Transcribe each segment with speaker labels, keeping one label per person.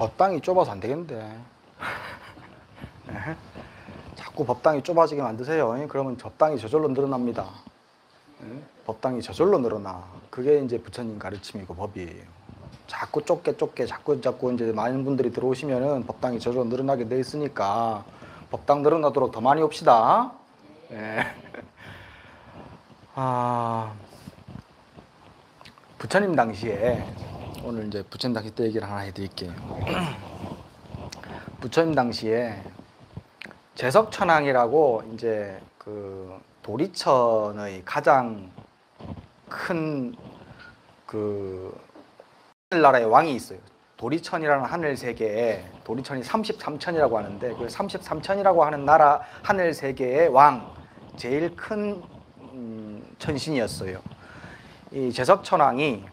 Speaker 1: 법당이 좁아서 안 되겠는데. 자꾸 법당이 좁아지게 만드세요. 그러면 법당이 저절로 늘어납니다. 법당이 저절로 늘어나. 그게 이제 부처님 가르침이고 법이에요. 자꾸 좁게 자꾸 이제 많은 분들이 들어오시면은 법당이 저절로 늘어나게 돼 있으니까 법당 늘어나도록 더 많이 옵시다. 예. 부처님 당시에 오늘 이제 부처님 당시 때 얘기를 하나 해드릴게요. 부처님 당시에 제석천왕이라고 이제 그 도리천의 가장 큰 그 하늘나라의 왕이 있어요. 도리천이라는 하늘 세계에 도리천이 33천이라고 하는데 그 33천이라고 하는 나라 하늘 세계의 왕 제일 큰 천신이었어요. 이 제석천왕이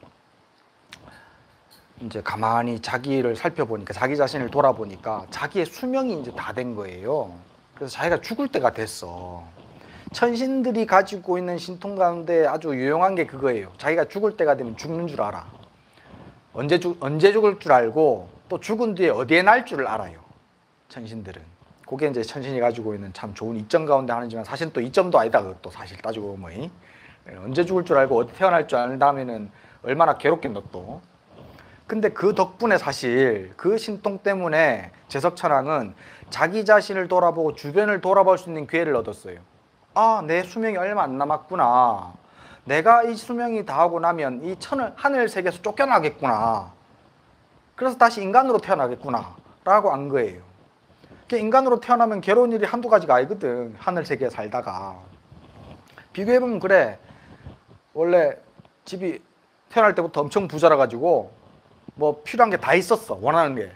Speaker 1: 이제 가만히 자기를 살펴보니까 자기 자신을 돌아보니까 자기의 수명이 이제 다 된 거예요. 그래서 자기가 죽을 때가 됐어. 천신들이 가지고 있는 신통 가운데 아주 유용한 게 그거예요. 자기가 죽을 때가 되면 죽는 줄 알아. 언제 죽을 줄 알고 또 죽은 뒤에 어디에 날 줄을 알아요. 천신들은. 그게 이제 천신이 가지고 있는 참 좋은 이점 가운데 하나지만 사실 또 이점도 아니다. 그것도 사실 따지고 보면 언제 죽을 줄 알고 어디 태어날 줄 안다면은 얼마나 괴롭겠노 또. 근데 그 덕분에 사실 그 신통 때문에 제석천왕은 자기 자신을 돌아보고 주변을 돌아볼 수 있는 기회를 얻었어요. 아, 내 수명이 얼마 안 남았구나. 내가 이 수명이 다 하고 나면 이 하늘 세계에서 쫓겨나겠구나. 그래서 다시 인간으로 태어나겠구나 라고 안 거예요. 인간으로 태어나면 괴로운 일이 한두 가지가 아니거든. 하늘 세계에 살다가. 비교해보면 그래. 원래 집이 태어날 때부터 엄청 부자라 가지고 뭐 필요한 게 다 있었어. 원하는 게.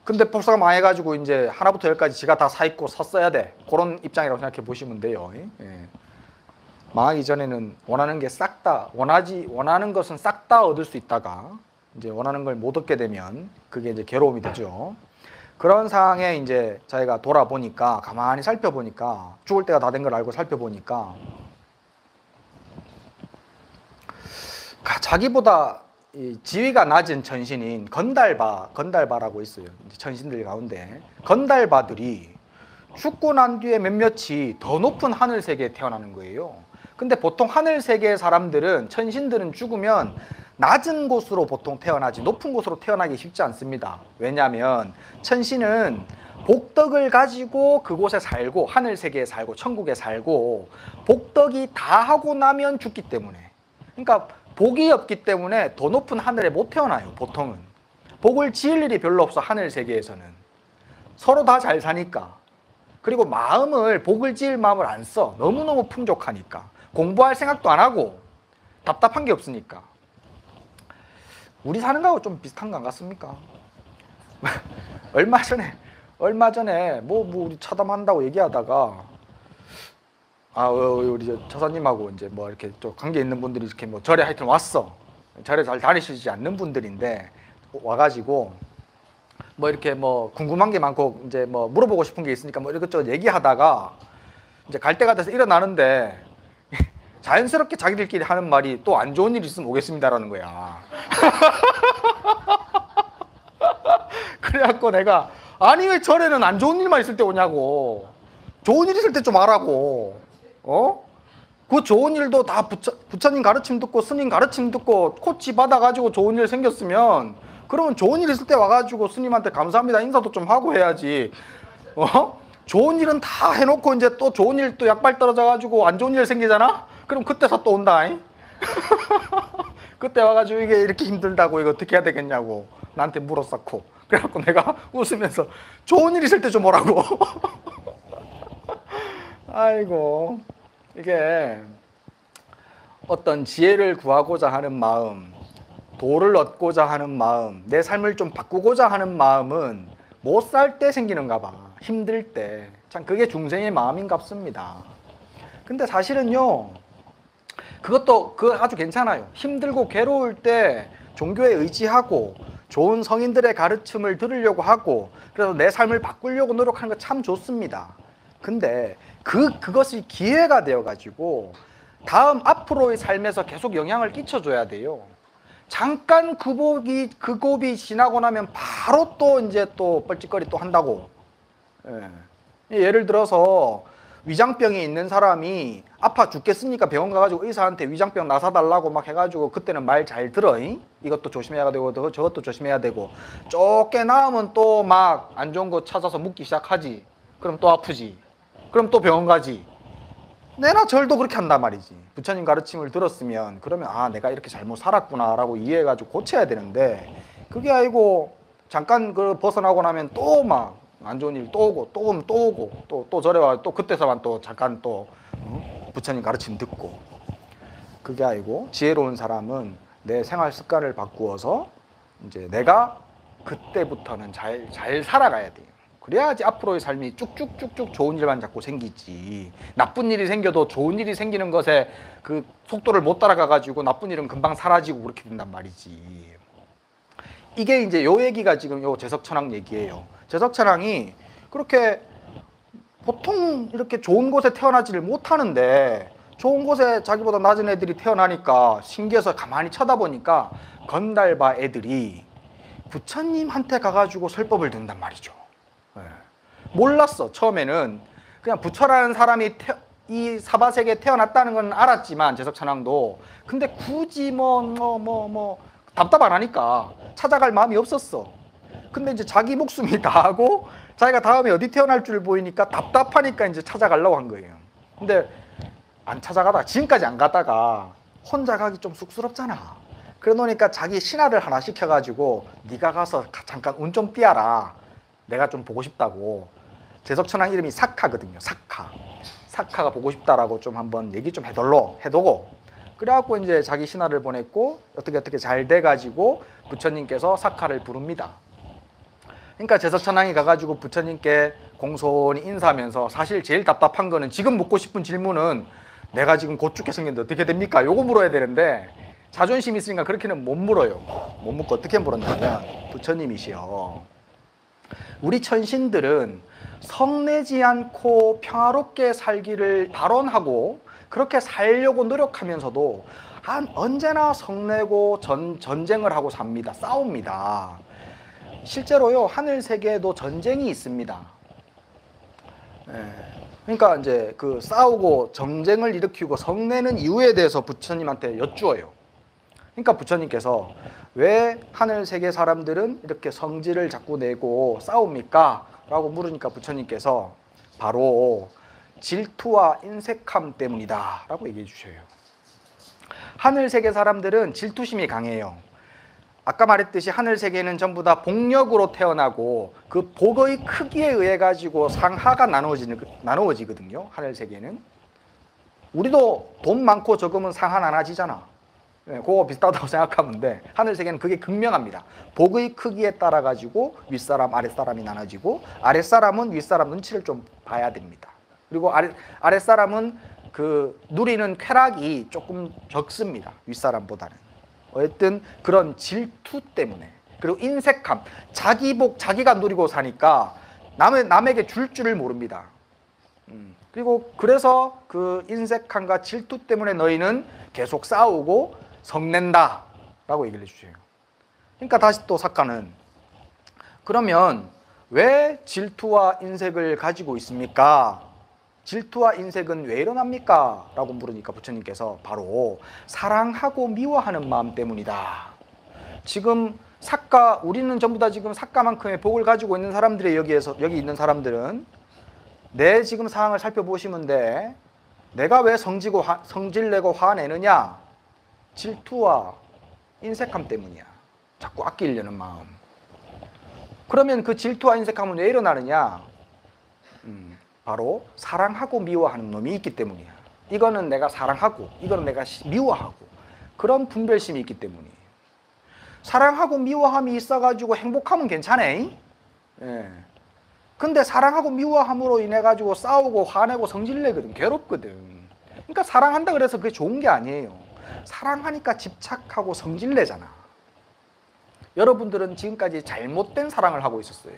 Speaker 1: 근데 법사가 망해가지고 이제 하나부터 열까지 지가 다 사입고 샀어야 돼. 그런 입장이라고 생각해 보시면 돼요. 예. 망하기 전에는 원하는 게 싹 다 원하는 것은 싹 다 얻을 수 있다가 이제 원하는 걸 못 얻게 되면 그게 이제 괴로움이 되죠. 그런 상황에 이제 자기가 돌아보니까 가만히 살펴보니까 죽을 때가 다 된 걸 알고 살펴보니까 자기보다 이 지위가 낮은 천신인 건달바라고 있어요. 천신들 가운데 건달바들이 죽고 난 뒤에 몇몇이 더 높은 하늘 세계에 태어나는 거예요. 근데 보통 하늘 세계의 사람들은 천신들은 죽으면 낮은 곳으로 보통 태어나지 높은 곳으로 태어나기 쉽지 않습니다. 왜냐하면 천신은 복덕을 가지고 그곳에 살고 하늘 세계에 살고 천국에 살고 복덕이 다 하고 나면 죽기 때문에 그러니까 복이 없기 때문에 더 높은 하늘에 못 태어나요. 보통은 복을 지을 일이 별로 없어. 하늘 세계에서는 서로 다 잘 사니까. 그리고 복을 지을 마음을 안 써. 너무너무 풍족하니까. 공부할 생각도 안 하고 답답한 게 없으니까. 우리 사는 거하고 좀 비슷한 거 안 같습니까? 얼마 전에 우리 차담한다고 얘기하다가 우리 처사님하고 이제 뭐 이렇게 또 관계 있는 분들이 이렇게 뭐 절에 하여튼 왔어. 절에 잘 다니시지 않는 분들인데 와가지고 뭐 이렇게 뭐 궁금한 게 많고 이제 뭐 물어보고 싶은 게 있으니까 뭐 이것저것 얘기하다가 이제 갈 때가 돼서 일어나는데 자연스럽게 자기들끼리 하는 말이 또 안 좋은 일 있으면 오겠습니다라는 거야. 그래갖고 내가 아니 왜 절에는 안 좋은 일만 있을 때 오냐고. 좋은 일 있을 때 좀 하라고. 그 좋은 일도 다 부처님 가르침 듣고 스님 가르침 듣고 코치 받아가지고 좋은 일 생겼으면 그러면 좋은 일 있을 때 와가지고 스님한테 감사합니다 인사도 좀 하고 해야지. 좋은 일은 다 해놓고 이제 또 좋은 일 또 약발 떨어져가지고 안 좋은 일 생기잖아? 그럼 그때서 또 온다. 그때 와가지고 이게 이렇게 힘들다고 이거 어떻게 해야 되겠냐고 나한테 물었었고 그래갖고 내가 웃으면서 좋은 일 있을 때 좀 오라고. 아이고 이게 어떤 지혜를 구하고자 하는 마음, 도를 얻고자 하는 마음, 내 삶을 좀 바꾸고자 하는 마음은 못 살 때 생기는가 봐. 힘들 때. 참 그게 중생의 마음인갑습니다. 근데 사실은요 그것도 아주 괜찮아요. 힘들고 괴로울 때 종교에 의지하고 좋은 성인들의 가르침을 들으려고 하고 그래서 내 삶을 바꾸려고 노력하는 거 참 좋습니다. 근데 그것이 기회가 되어가지고 앞으로의 삶에서 계속 영향을 끼쳐줘야 돼요. 잠깐 그 고비 지나고 나면 바로 또 이제 또 뻘짓거리 또 한다고. 예를 들어서 위장병이 있는 사람이 아파 죽겠으니까 병원 가가지고 의사한테 위장병 나사달라고 막 해가지고 그때는 말 잘 들어. 이것도 조심해야 되고 저것도 조심해야 되고 좁게 나으면 또 막 안 좋은 거 찾아서 묻기 시작하지. 그럼 또 아프지. 그럼 또 병원 가지. 내나 절도 그렇게 한단 말이지. 부처님 가르침을 들었으면 그러면 아 내가 이렇게 잘못 살았구나 라고 이해해가지고 고쳐야 되는데 그게 아니고 잠깐 그 벗어나고 나면 또 막 안 좋은 일 또 오고 또 오면 또 오고 또 저래 와 또 그때서만 또 잠깐 또 부처님 가르침 듣고 그게 아니고 지혜로운 사람은 내 생활 습관을 바꾸어서 이제 내가 그때부터는 잘 살아가야 돼요. 그래야지 앞으로의 삶이 쭉쭉쭉쭉 좋은 일만 자꾸 생기지. 나쁜 일이 생겨도 좋은 일이 생기는 것에 그 속도를 못 따라가가지고 나쁜 일은 금방 사라지고 그렇게 된단 말이지. 이게 이제 요 얘기가 지금 요 제석천왕 얘기예요. 제석천왕이 그렇게 보통 이렇게 좋은 곳에 태어나지를 못하는데 좋은 곳에 자기보다 낮은 애들이 태어나니까 신기해서 가만히 쳐다보니까 건달바 애들이 부처님한테 가가지고 설법을 듣는단 말이죠. 몰랐어. 처음에는 그냥 부처라는 사람이 이 사바세계에 태어났다는 건 알았지만 제석천왕도 근데 굳이 뭐 답답 안 하니까 찾아갈 마음이 없었어. 근데 이제 자기 목숨이 다하고 자기가 다음에 어디 태어날 줄 보이니까 답답하니까 이제 찾아가려고 한 거예요. 근데 안 찾아가다가 지금까지 안 가다가 혼자 가기 좀 쑥스럽잖아. 그래 놓으니까 자기 신하를 하나 시켜가지고 네가 가서 잠깐 운 좀 띄어라. 내가 좀 보고 싶다고. 제석천왕 이름이 사카거든요. 사카가 보고 싶다라고 좀 한번 얘기 좀 해두고 그래갖고 이제 자기 신하를 보냈고 어떻게 잘 돼가지고 부처님께서 사카를 부릅니다. 그러니까 제석천왕이 가가지고 부처님께 공손히 인사하면서 사실 제일 답답한 거는 지금 묻고 싶은 질문은 내가 지금 곧 죽게 생겼는데 어떻게 됩니까? 요거 물어야 되는데 자존심 있으니까 그렇게는 못 물어요. 못 묻고 어떻게 물었냐면 부처님이시여 우리 천신들은 성내지 않고 평화롭게 살기를 발언하고 그렇게 살려고 노력하면서도 언제나 성내고 전쟁을 하고 삽니다. 싸웁니다. 실제로요 하늘 세계에도 전쟁이 있습니다. 그러니까 이제 그 싸우고 전쟁을 일으키고 성내는 이유에 대해서 부처님한테 여쭈어요. 그러니까 부처님께서 왜 하늘 세계 사람들은 이렇게 성질을 자꾸 내고 싸웁니까? 라고 물으니까 부처님께서 바로 질투와 인색함 때문이다 라고 얘기해 주셔요. 하늘 세계 사람들은 질투심이 강해요. 아까 말했듯이 하늘 세계는 전부 다 복력으로 태어나고 그 복의 크기에 의해 가지고 상하가 나누어지거든요. 하늘 세계는. 우리도 돈 많고 적으면 상하 나눠지잖아. 그거 비슷하다고 생각하면 돼. 하늘 세계는 그게 극명합니다. 복의 크기에 따라 가지고 윗사람 아랫사람이 나눠지고 아랫사람은 윗사람 눈치를 좀 봐야 됩니다. 그리고 아랫사람은 그 누리는 쾌락이 조금 적습니다. 윗사람보다는. 어쨌든 그런 질투 때문에 그리고 인색함 자기 복 자기가 누리고 사니까 남에게 줄 줄을 모릅니다. 그리고 그래서 그 인색함과 질투 때문에 너희는 계속 싸우고 성낸다 라고 얘기를 해주세요. 그러니까 다시 또 사카는 그러면 왜 질투와 인색을 가지고 있습니까? 질투와 인색은 왜 일어납니까? 라고 물으니까 부처님께서 바로 사랑하고 미워하는 마음 때문이다. 지금 우리는 전부 다 지금 사카만큼의 복을 가지고 있는 사람들이 여기 있는 사람들은 내 지금 상황을 살펴보시면 돼. 내가 왜 성질내고 화내느냐? 질투와 인색함 때문이야. 자꾸 아끼려는 마음. 그러면 그 질투와 인색함은 왜 일어나느냐? 바로 사랑하고 미워하는 놈이 있기 때문이야. 이거는 내가 사랑하고 이거는 내가 미워하고 그런 분별심이 있기 때문이에요. 사랑하고 미워함이 있어가지고 행복하면 괜찮아. 근데 사랑하고 미워함으로 인해 가지고 싸우고 화내고 성질내거든. 괴롭거든. 그러니까 사랑한다 그래서 그게 좋은 게 아니에요. 사랑하니까 집착하고 성질내잖아. 여러분들은 지금까지 잘못된 사랑을 하고 있었어요.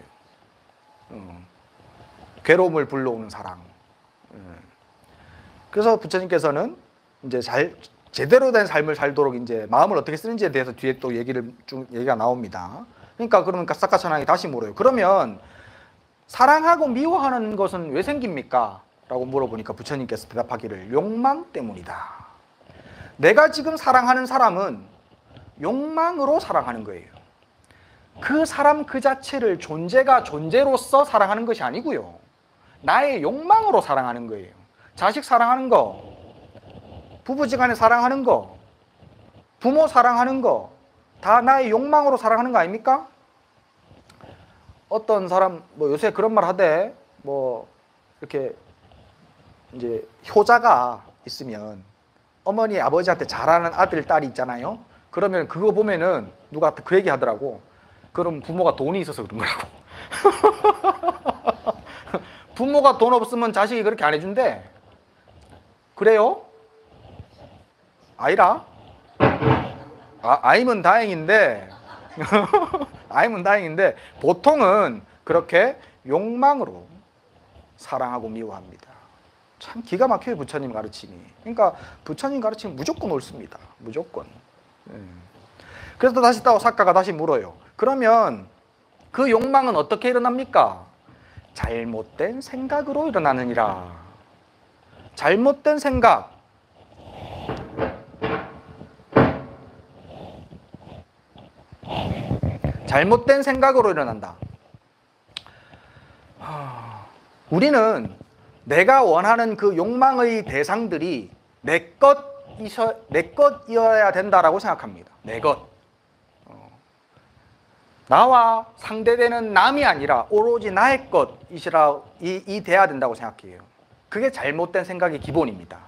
Speaker 1: 괴로움을 불러오는 사랑. 그래서 부처님께서는 이제 제대로 된 삶을 살도록 이제 마음을 어떻게 쓰는지에 대해서 뒤에 또 얘기가 나옵니다. 그러니까 싹가천왕이 다시 물어요. 그러면 사랑하고 미워하는 것은 왜 생깁니까? 라고 물어보니까 부처님께서 대답하기를 욕망 때문이다. 내가 지금 사랑하는 사람은 욕망으로 사랑하는 거예요. 그 사람 그 자체를 존재가 존재로서 사랑하는 것이 아니고요. 나의 욕망으로 사랑하는 거예요. 자식 사랑하는 거, 부부지간에 사랑하는 거, 부모 사랑하는 거, 다 나의 욕망으로 사랑하는 거 아닙니까? 어떤 사람 뭐 요새 그런 말 하대. 뭐 이렇게 이제 효자가 있으면 어머니 아버지한테 잘하는 아들 딸이 있잖아요. 그러면 그거 보면은 누가 그 얘기 하더라고. 그럼 부모가 돈이 있어서 그런 거라고. 부모가 돈 없으면 자식이 그렇게 안 해준대. 그래요? 아니라? 아니면 다행인데 아니면 다행인데 보통은 그렇게 욕망으로 사랑하고 미워합니다. 참 기가 막혀요, 부처님 가르침이. 그러니까 부처님 가르침은 무조건 옳습니다. 무조건. 그래서 다시 또 사카가 다시 물어요. 그러면 그 욕망은 어떻게 일어납니까? 잘못된 생각으로 일어나느니라. 잘못된 생각. 잘못된 생각으로 일어난다. 우리는 내가 원하는 그 욕망의 대상들이 내 것이어야 된다라고 생각합니다. 내 것. 나와 상대되는 남이 아니라 오로지 나의 것이라 돼야 된다고 생각해요. 그게 잘못된 생각의 기본입니다.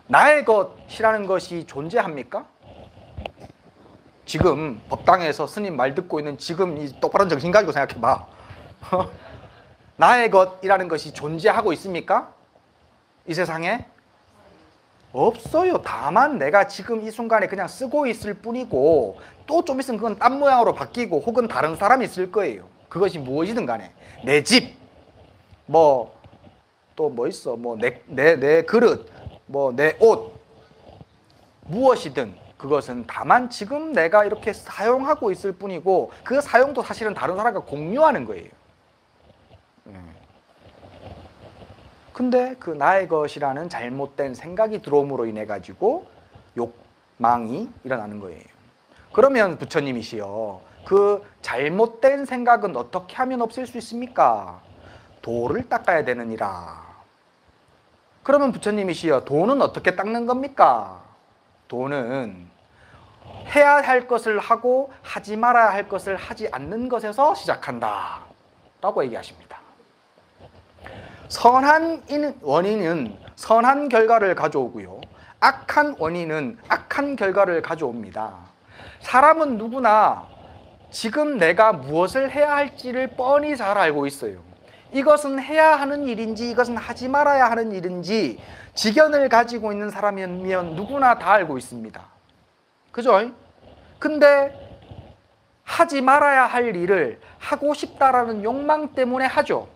Speaker 1: 나의 것이라는 것이 존재합니까? 지금 법당에서 스님 말 듣고 있는 지금 이 똑바른 정신 가지고 생각해봐. 나의 것이라는 것이 존재하고 있습니까? 이 세상에? 없어요. 다만 내가 지금 이 순간에 그냥 쓰고 있을 뿐이고 또 좀 있으면 그건 딴 모양으로 바뀌고 혹은 다른 사람이 쓸 거예요. 그것이 무엇이든 간에 내 집, 뭐 또 뭐 있어, 뭐 내 그릇, 뭐 내 옷, 무엇이든 그것은 다만 지금 내가 이렇게 사용하고 있을 뿐이고 그 사용도 사실은 다른 사람과 공유하는 거예요. 근데 그 나의 것이라는 잘못된 생각이 들어옴으로 인해 가지고 욕망이 일어나는 거예요. 그러면 부처님이시여, 그 잘못된 생각은 어떻게 하면 없앨 수 있습니까? 도를 닦아야 되느니라. 그러면 부처님이시여, 도는 어떻게 닦는 겁니까? 도는 해야 할 것을 하고 하지 말아야 할 것을 하지 않는 것에서 시작한다 라고 얘기하십니다. 선한 원인은 선한 결과를 가져오고요, 악한 원인은 악한 결과를 가져옵니다. 사람은 누구나 지금 내가 무엇을 해야 할지를 뻔히 잘 알고 있어요. 이것은 해야 하는 일인지 이것은 하지 말아야 하는 일인지 지견을 가지고 있는 사람이면 누구나 다 알고 있습니다. 그죠? 근데 하지 말아야 할 일을 하고 싶다라는 욕망 때문에 하죠.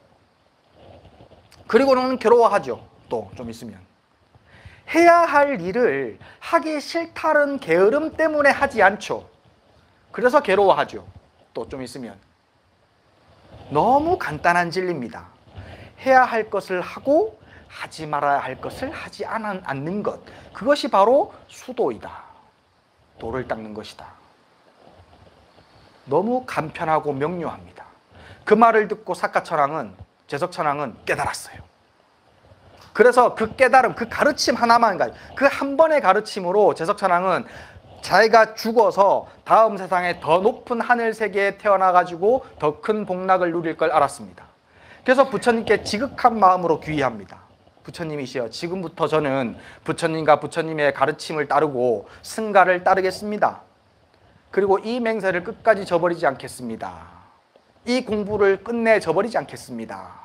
Speaker 1: 그리고는 괴로워하죠. 또 좀 있으면 해야 할 일을 하기 싫다는 게으름 때문에 하지 않죠. 그래서 괴로워하죠. 또 좀 있으면. 너무 간단한 진리입니다. 해야 할 것을 하고 하지 말아야 할 것을 하지 않는 것, 그것이 바로 수도이다. 도를 닦는 것이다. 너무 간편하고 명료합니다. 그 말을 듣고 사카천왕은, 제석천왕은 깨달았어요. 그래서 그 깨달음, 그 가르침 하나만, 그 한 번의 가르침으로 제석천왕은 자기가 죽어서 다음 세상에 더 높은 하늘 세계에 태어나가지고 더 큰 복락을 누릴 걸 알았습니다. 그래서 부처님께 지극한 마음으로 귀의합니다. 부처님이시여, 지금부터 저는 부처님과 부처님의 가르침을 따르고 승가를 따르겠습니다. 그리고 이 맹세를 끝까지 저버리지 않겠습니다. 이 공부를 끝내 저버리지 않겠습니다.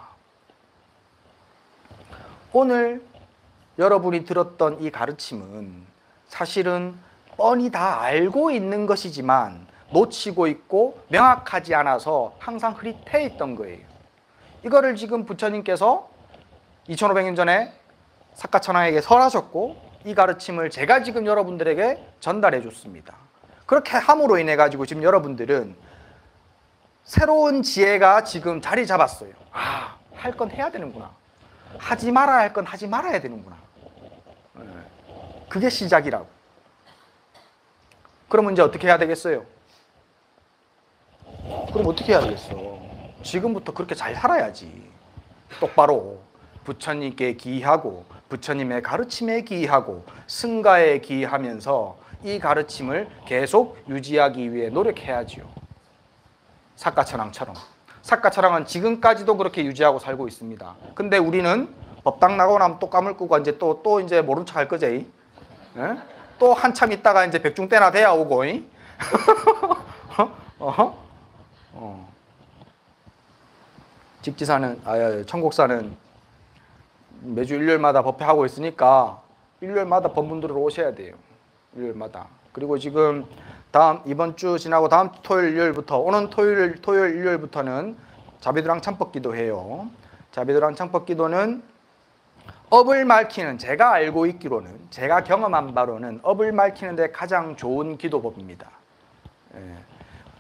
Speaker 1: 오늘 여러분이 들었던 이 가르침은 사실은 뻔히 다 알고 있는 것이지만 놓치고 있고 명확하지 않아서 항상 흐릿해 있던 거예요. 이거를 지금 부처님께서 2500년 전에 사카천왕에게 설하셨고 이 가르침을 제가 지금 여러분들에게 전달해 줬습니다. 그렇게 함으로 인해 가지고 지금 여러분들은 새로운 지혜가 지금 자리 잡았어요. 아, 할 건 해야 되는구나. 하지 말아야 할 건 하지 말아야 되는구나. 그게 시작이라고. 그러면 이제 어떻게 해야 되겠어요? 그럼 어떻게 해야 되겠어? 지금부터 그렇게 잘 살아야지. 똑바로 부처님께 기이하고 부처님의 가르침에 기이하고 승가에 기이하면서 이 가르침을 계속 유지하기 위해 노력해야지요. 사카천왕처럼. 사카천왕은 지금까지도 그렇게 유지하고 살고 있습니다. 근데 우리는 법당 나가고 나면 또 까물고 이제 또 이제 모른 척 할 거지. 예? 또 한참 있다가 이제 백중 때나 돼야 오고. 직지사는 청국사는 매주 일요일마다 법회하고 있으니까 일요일마다 법문들을 오셔야 돼요. 일요일마다. 그리고 지금 이번 주 지나고 다음 주 토요일 일요일부터 오는 토요일 일요일부터는 자비도랑 참법기도 해요. 자비도랑 참법기도는 업을 밝히는, 제가 알고 있기로는, 제가 경험한 바로는 업을 밝히는 데 가장 좋은 기도법입니다.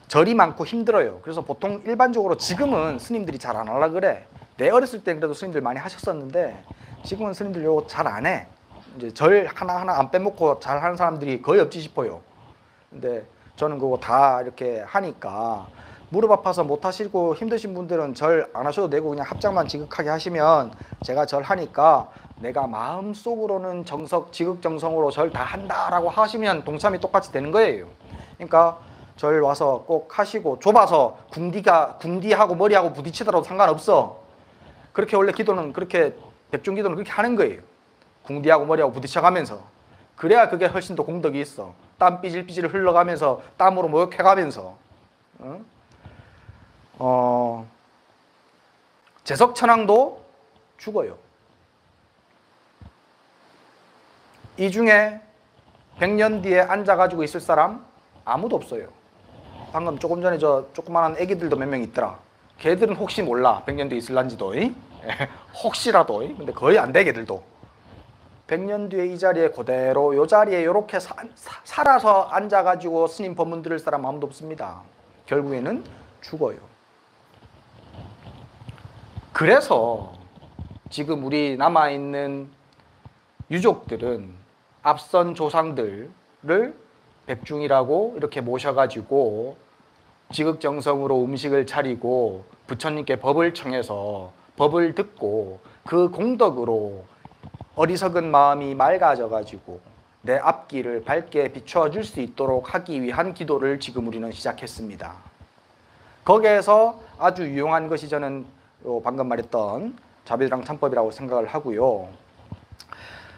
Speaker 1: 절이 많고 힘들어요. 그래서 보통 일반적으로 지금은 스님들이 잘 안 하려고 그래. 내 어렸을 때 그래도 스님들 많이 하셨었는데 지금은 스님들 요거 잘 안 해. 이제 절 하나하나 안 빼먹고 잘 하는 사람들이 거의 없지 싶어요. 근데 저는 그거 다 이렇게 하니까 무릎 아파서 못 하시고 힘드신 분들은 절 안 하셔도 되고 그냥 합장만 지극하게 하시면 제가 절 하니까 내가 마음속으로는 지극정성으로 절 다 한다라고 하시면 동참이 똑같이 되는 거예요. 그러니까 절 와서 꼭 하시고, 좁아서 궁디하고 머리하고 부딪히더라도 상관없어. 그렇게 원래 기도는 그렇게 백중기도는 그렇게 하는 거예요. 궁디하고 머리하고 부딪혀가면서. 그래야 그게 훨씬 더 공덕이 있어. 땀 삐질삐질 흘러가면서 땀으로 목욕해가면서. 제석천왕도 죽어요. 이 중에 100년 뒤에 앉아가지고 있을 사람 아무도 없어요. 방금 조금 전에 저 조그만한 애기들도 몇 명 있더라. 걔들은 혹시 몰라. 100년 뒤에 있을란지도. 혹시라도. 근데 거의 안 돼, 걔들도. 100년 뒤에 이 자리에 그대로 이 자리에 이렇게 살아서 앉아가지고 스님 법문 들을 사람 아무도 없습니다. 결국에는 죽어요. 그래서 지금 우리 남아있는 유족들은 앞선 조상들을 백중이라고 이렇게 모셔가지고 지극정성으로 음식을 차리고 부처님께 법을 청해서 법을 듣고 그 공덕으로 어리석은 마음이 맑아져가지고 내 앞길을 밝게 비추어 줄 수 있도록 하기 위한 기도를 지금 우리는 시작했습니다. 거기에서 아주 유용한 것이 저는 방금 말했던 자비도랑 참법이라고 생각을 하고요.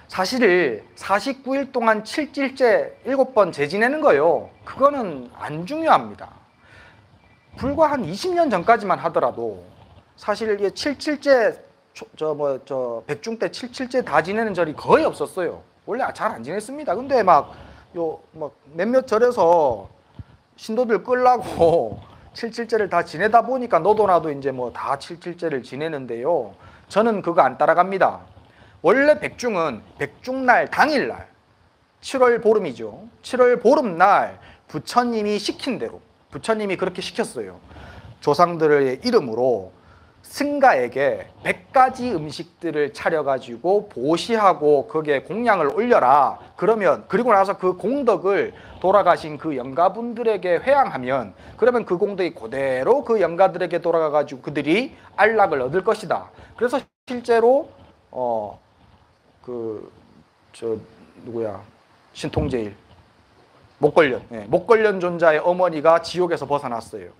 Speaker 1: 사실 49일 동안 7일째 7번 재지내는 거요. 그거는 안 중요합니다. 불과 한 20년 전까지만 하더라도 사실 이게 7일째 백중 때 7일째 다 지내는 절이 거의 없었어요. 원래 잘 안 지냈습니다. 근데 막 몇몇 절에서 신도들 끌라고 7일째를 다 지내다 보니까 너도 나도 이제 다 7일째를 지내는데요. 저는 그거 안 따라갑니다. 원래 백중은 백중날 당일날 7월 보름이죠. 7월 보름날 부처님이 시킨 대로 부처님이 그렇게 시켰어요. 조상들의 이름으로 승가에게 100가지 음식들을 차려가지고 보시하고 거기에 공양을 올려라. 그리고 나서 그 공덕을 돌아가신 그 영가분들에게 회양하면 그러면 그 공덕이 그대로 그 영가들에게 돌아가가지고 그들이 안락을 얻을 것이다. 그래서 실제로 신통제일 목걸련 존자의 어머니가 지옥에서 벗어났어요.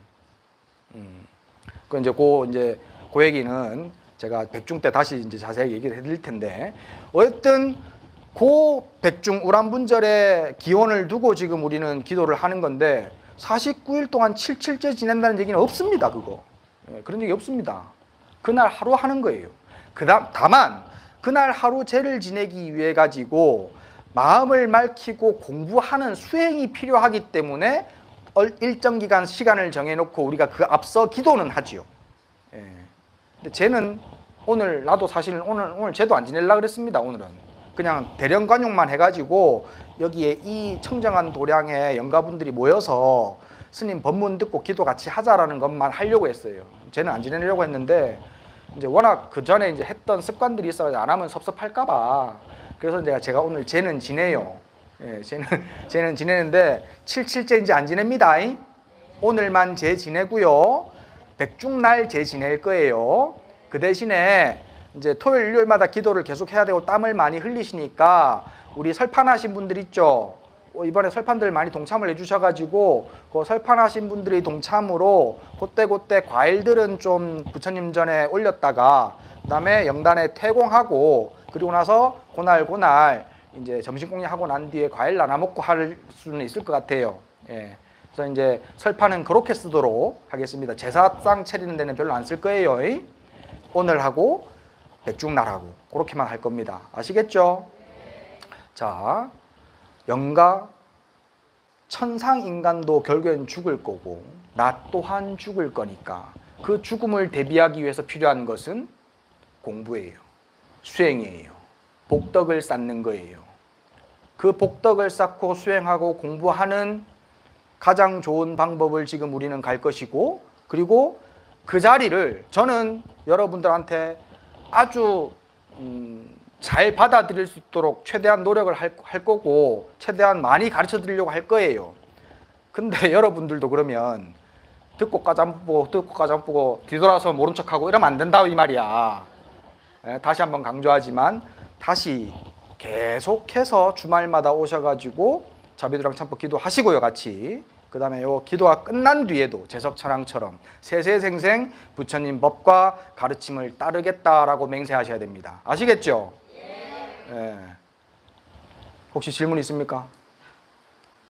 Speaker 1: 그 얘기는 제가 백중 때 다시 이제 자세히 얘기를 해드릴 텐데, 어쨌든 그 백중 우람분절의 기원을 두고 지금 우리는 기도를 하는 건데 49일 동안 7일째 지낸다는 얘기는 없습니다. 그런 얘기 없습니다. 그날 하루 하는 거예요. 다만 그날 하루 제를 지내기 위해 가지고 마음을 맑히고 공부하는 수행이 필요하기 때문에 일정 기간 시간을 정해놓고 우리가 그 앞서 기도는 하지요. 근데 쟤는 나도 사실 오늘 쟤도 안 지내려고 그랬습니다. 오늘은 그냥 대령 관용만 해가지고 여기에 이 청정한 도량의 영가분들이 모여서 스님 법문 듣고 기도 같이 하자라는 것만 하려고 했어요. 쟤는 안 지내려고 했는데 이제 워낙 그 전에 이제 했던 습관들이 있어서 안 하면 섭섭할까봐 그래서 제가 오늘 쟤는 지내요. 예, 쟤는 지내는데 77째 이제 안 지냅니다. 오늘만 쟤 지내고요. 백중날 쟤 지낼 거예요. 그 대신에 이제 토요일 일요일마다 기도를 계속 해야 되고 땀을 많이 흘리시니까 우리 설판하신 분들 있죠. 이번에 설판들 많이 동참을 해주셔가지고 그 설판하신 분들이 동참으로 그때 과일들은 좀 부처님 전에 올렸다가 그다음에 영단에 퇴공하고 그리고 나서 그날 이제 점심공양하고 난 뒤에 과일 나눠 먹고 할 수는 있을 것 같아요. 예. 그래서 이제 설판은 그렇게 쓰도록 하겠습니다. 제사상 차리는 데는 별로 안 쓸 거예요. 오늘하고 백중날하고 그렇게만 할 겁니다. 아시겠죠? 자, 영가 천상인간도 결국엔 죽을 거고 나 또한 죽을 거니까 그 죽음을 대비하기 위해서 필요한 것은 공부예요. 수행이에요. 복덕을 쌓는 거예요. 그 복덕을 쌓고 수행하고 공부하는 가장 좋은 방법을 지금 우리는 갈 것이고 그리고 그 자리를 저는 여러분들한테 아주 잘 받아들일 수 있도록 최대한 노력을 할 거고 최대한 많이 가르쳐 드리려고 할 거예요. 근데 여러분들도 그러면 듣고 까잠 보고 뒤돌아서 모른 척하고 이러면 안 된다 이 말이야. 다시 한번 강조하지만 다시 계속해서 주말마다 오셔가지고 자비도량 참법 기도하시고요 같이. 그 다음에 요 기도가 끝난 뒤에도 제석천왕처럼 세세생생 부처님 법과 가르침을 따르겠다라고 맹세하셔야 됩니다. 아시겠죠? 예. 혹시 질문 있습니까?